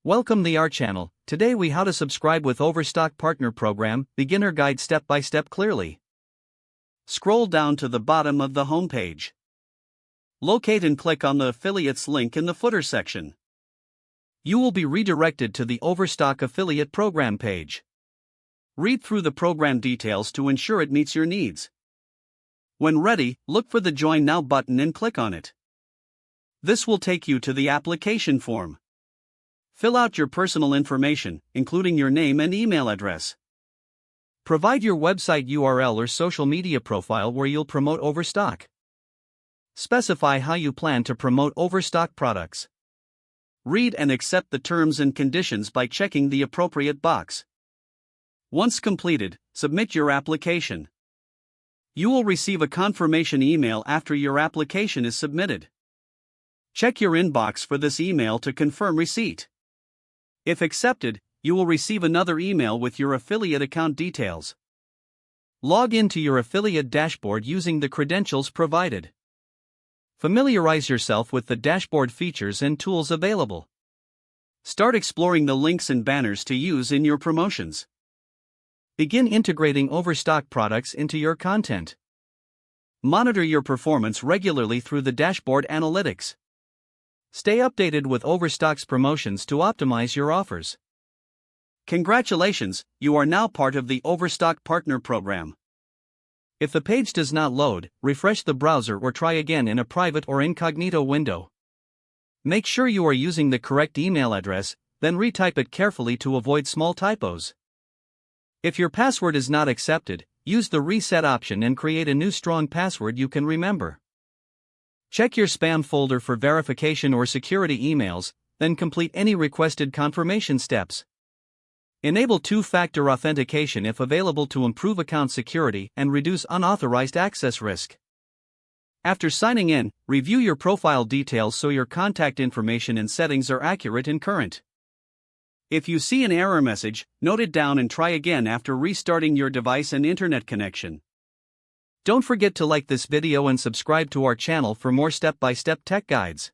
Welcome to our channel. Today we how to subscribe with Overstock Partner Program, beginner guide step by step clearly. Scroll down to the bottom of the home page. Locate and click on the affiliates link in the footer section. You will be redirected to the Overstock Affiliate Program page. Read through the program details to ensure it meets your needs. When ready, look for the Join Now button and click on it. This will take you to the application form. Fill out your personal information, including your name and email address. Provide your website URL or social media profile where you'll promote Overstock. Specify how you plan to promote Overstock products. Read and accept the terms and conditions by checking the appropriate box. Once completed, submit your application. You will receive a confirmation email after your application is submitted. Check your inbox for this email to confirm receipt. If accepted, you will receive another email with your affiliate account details. Log into your affiliate dashboard using the credentials provided. Familiarize yourself with the dashboard features and tools available. Start exploring the links and banners to use in your promotions. Begin integrating Overstock products into your content. Monitor your performance regularly through the dashboard analytics. Stay updated with Overstock's promotions to optimize your offers. Congratulations, you are now part of the Overstock Partner Program. If the page does not load, refresh the browser or try again in a private or incognito window. Make sure you are using the correct email address, then retype it carefully to avoid small typos. If your password is not accepted, use the reset option and create a new strong password you can remember. Check your spam folder for verification or security emails, then complete any requested confirmation steps. Enable two-factor authentication if available to improve account security and reduce unauthorized access risk. After signing in, review your profile details so your contact information and settings are accurate and current. If you see an error message, note it down and try again after restarting your device and internet connection. Don't forget to like this video and subscribe to our channel for more step-by-step tech guides.